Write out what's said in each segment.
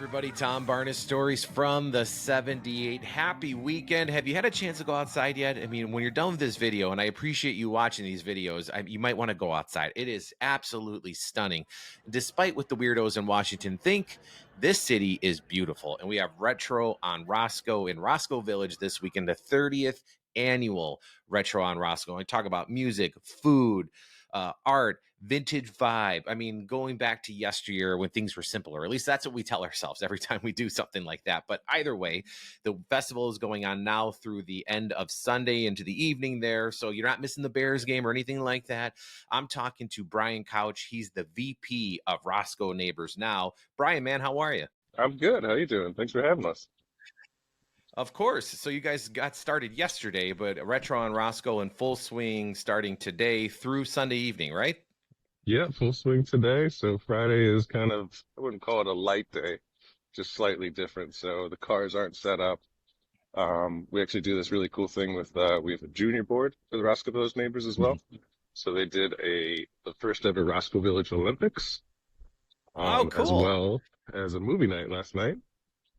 everybody. Tom Barnes Stories from the 78. Happy weekend. Have you had a chance to go outside yet? I mean, when you're done with this video, and I appreciate you watching these videos, you might want to go outside. It is absolutely stunning. Despite what the weirdos in Washington think, this city is beautiful. And we have Retro on Roscoe in Roscoe Village this weekend, the 30th annual Retro on Roscoe. I talk about music, food, art, vintage vibe. I mean, going back to yesteryear when things were simpler. At least that's what we tell ourselves every time we do something like that. But either way, the festival is going on now through the end of Sunday into the evening there. So you're not missing the Bears game or anything like that. I'm talking to Brian Couch. He's the VP of Roscoe Neighbors Now. Brian, man, how are you? I'm good. How you doing? Thanks for having us. Of course. So you guys got started yesterday, but Retro on Roscoe in full swing starting today through Sunday evening, right? Yeah, full swing today. So Friday is kind of, I wouldn't call it a light day, just slightly different. So the cars aren't set up. We actually do this really cool thing with, we have a junior board for the Roscoe Village neighbors as well. So they did the first ever Roscoe Village Olympics, Oh, as cool. well as a movie night last night.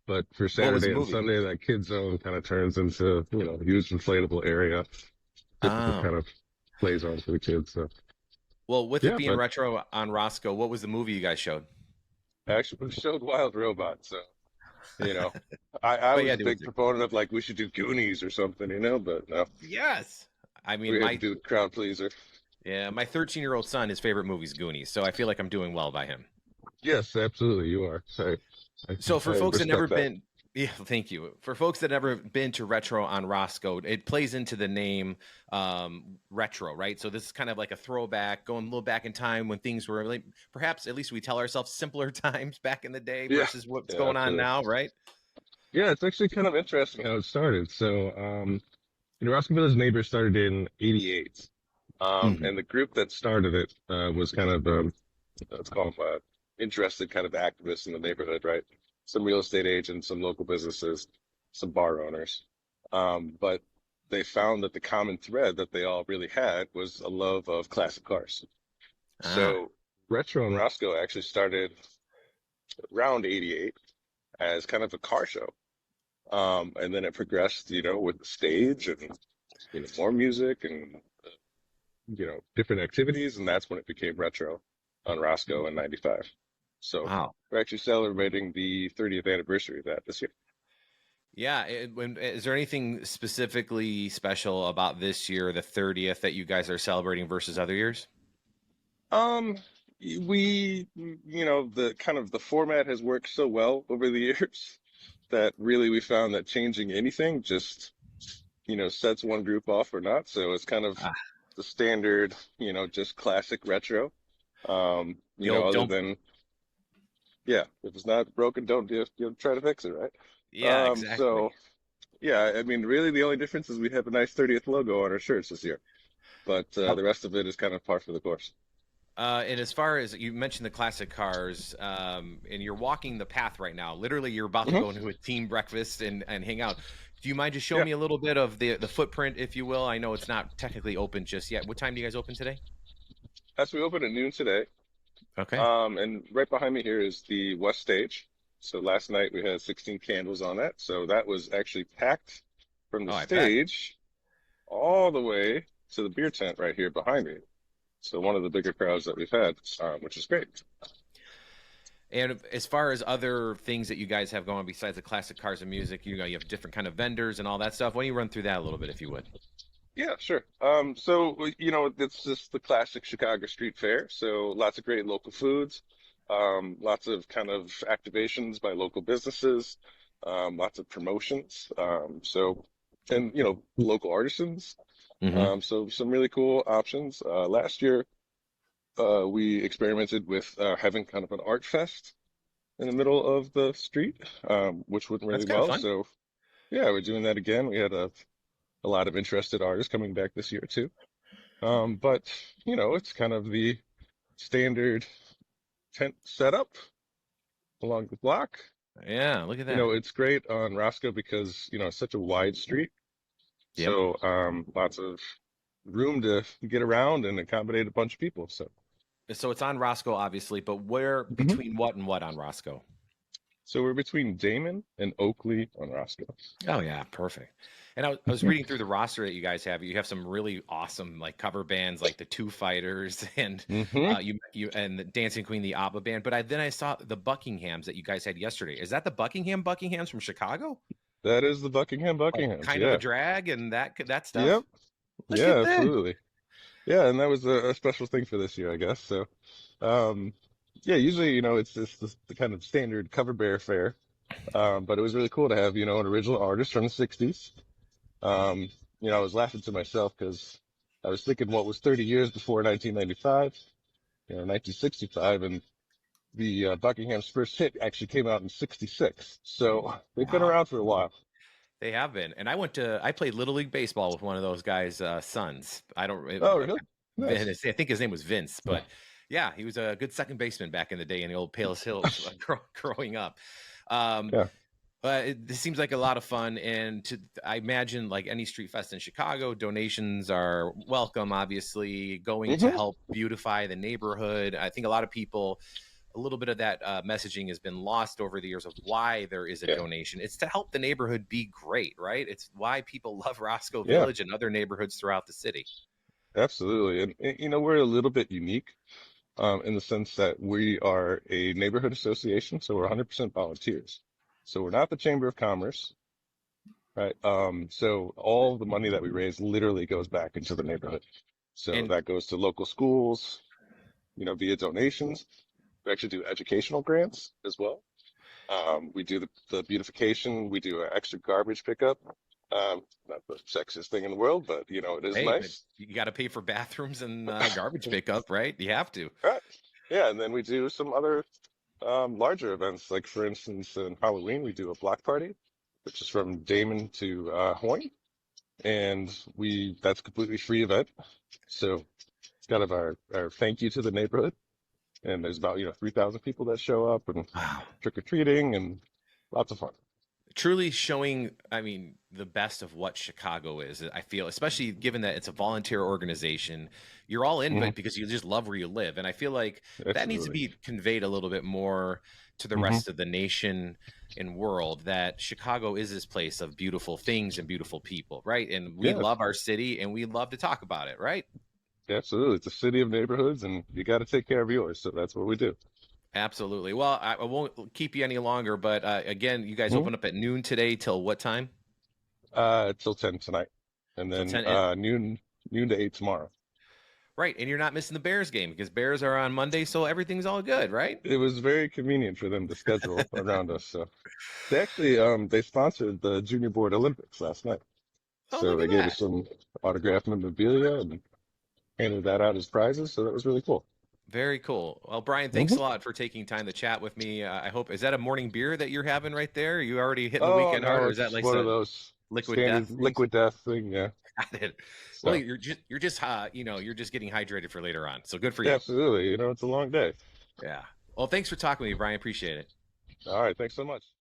But for Saturday and Sunday, that kid zone kind of turns into, a huge inflatable area. Typical kind of play zone for the kids. So, well, with it being Retro on Roscoe, what was the movie you guys showed? Actually, we showed Wild Robot. So, I was a big proponent of like we should do Goonies or something, but no. Yes. I mean, we had to do crowd pleaser. Yeah, my 13-year-old son, his favorite movie is Goonies, so I feel like I'm doing well by him. Yes, absolutely, you are. So for folks that never been, yeah, thank you. For folks that never been to Retro on Roscoe, it plays into the name retro, right? So this is kind of like a throwback, going a little back in time when things were like, perhaps, at least we tell ourselves, simpler times back in the day versus what's going on now, right? Yeah, it's actually kind of interesting how it started. So, Roscoe Village Neighbors started in '88, and the group that started it was kind of let's call them interested kind of activists in the neighborhood, right? Some real estate agents, some local businesses, some bar owners. But they found that the common thread that they all really had was a love of classic cars. So Retro and Roscoe actually started around '88 as kind of a car show. And then it progressed, with the stage and, more music and, different activities. And that's when it became Retro on Roscoe in '95. So we're actually celebrating the 30th anniversary of that this year. Yeah. Is there anything specifically special about this year, the 30th, that you guys are celebrating versus other years? The format has worked so well over the years that really we found that changing anything just, sets one group off or not. So it's kind of the standard, just classic retro. If it's not broken, don't try to fix it, right? Yeah, exactly. So, yeah, I mean, really the only difference is we have a nice 30th logo on our shirts this year, but the rest of it is kind of par for the course. And as far as you mentioned the classic cars, and you're walking the path right now, literally you're about to go into a team breakfast and hang out. Do you mind just showing me a little bit of the footprint, if you will? I know it's not technically open just yet. What time do you guys open today? We open at noon today. Okay. And right behind me here is the West Stage. So last night we had 16 candles on that. So that was actually packed from the stage all the way to the beer tent right here behind me. So one of the bigger crowds that we've had, which is great. And as far as other things that you guys have going besides the classic cars and music, you have different kind of vendors and all that stuff. Why don't you run through that a little bit, if you would? Yeah, sure. So, it's just the classic Chicago street fair. So lots of great local foods, lots of kind of activations by local businesses, lots of promotions. And local artisans. So some really cool options. Last year, we experimented with having kind of an art fest in the middle of the street, which went really well. Fun. So, yeah, we're doing that again. We had a lot of interested artists coming back this year too. But it's kind of the standard tent setup along the block. Yeah, look at that. It's great on Roscoe because, it's such a wide street. Yep. So lots of room to get around and accommodate a bunch of people. So it's on Roscoe, obviously, but where between what and what on Roscoe? So we're between Damon and Oakley on Roscoe. Oh yeah, perfect. And I was reading through the roster that you guys have. You have some really awesome like cover bands like the Two Fighters and Hmm. you and the Dancing Queen, the ABBA band. But then I saw the Buckinghams that you guys had yesterday. Is that the Buckinghams from Chicago? That is the Like Buckinghams. kind of a Yeah. drag and that stuff? Yep. Look Yeah, at that. absolutely. Yeah, and that was a special thing for this year, I guess. So, um, yeah, usually, it's just the kind of standard cover bear fare. But it was really cool to have, an original artist from the 60s. Um, I was laughing to myself because I was thinking what was 30 years before 1995, 1965, and the Buckingham's first hit actually came out in 66. So they've been Wow. around for a while. They have been. And I played Little League Baseball with one of those guys' sons. I don't, Oh, really? Nice. I think his name was Vince, but yeah, he was a good second baseman back in the day in the old Palos Hills growing up. Um, Yeah. this seems like a lot of fun, and I imagine like any street fest in Chicago, donations are welcome. Obviously, going to Hmm. help beautify the neighborhood. I think a lot of people, a little bit of that messaging has been lost over the years of why there is a Yeah. donation. It's to help the neighborhood be great, right? It's why people love Roscoe Yeah. Village and other neighborhoods throughout the city. Absolutely. And we're a little bit unique in the sense that we are a neighborhood association, so we're 100% volunteers. So we're not the Chamber of Commerce, right? So all the money that we raise literally goes back into the neighborhood. So And that goes to local schools, via donations. We actually do educational grants as well. We do the beautification. We do an extra garbage pickup. Not the sexiest thing in the world, but it is hey, but nice. you got to pay for bathrooms and garbage pickup, right? You have to. Right. Yeah, and then we do some other larger events, like for instance, in Halloween we do a block party, which is from Damon to Hoyne, and we that's a completely free event. So it's kind of our thank you to the neighborhood, and there's about 3,000 people that show up and Wow. trick or treating and lots of fun. Truly showing, I mean, the best of what Chicago is. I feel, especially given that it's a volunteer organization, you're all into Hmm. it because you just love where you live. And I feel like that needs to Absolutely. be conveyed a little bit more to the Hmm. rest of the nation and world that Chicago is this place of beautiful things and beautiful people, right? And we Yeah, love our city and we love to talk about it, right? absolutely. It's a city of neighborhoods, and you got to take care of yours. So that's what we do. Absolutely. Well, I won't keep you any longer, but again, you guys Hmm. open up at noon today till what time? Till 10 tonight, and Till then 10. noon to 8 tomorrow. Right, and you're not missing the Bears game because Bears are on Monday, so everything's all good, right? It was very convenient for them to schedule around us. So they actually they sponsored the Junior Board Olympics last night. Oh, So look they at gave us that. some autographed memorabilia and handed that out as prizes. So that was really cool. Very cool. Well, Brian, thanks Hmm. a lot for taking time to chat with me. I hope, is that a morning beer that you're having right there? Are you already hitting the Oh weekend hard, no, or is that it's like one of a those liquid standard death thing? liquid death thing. Yeah. Got it. Well, So you're just you're just getting hydrated for later on. So good for yeah, you. absolutely. It's a long day. Yeah. Well, thanks for talking with me, Brian. Appreciate it. All right. Thanks so much.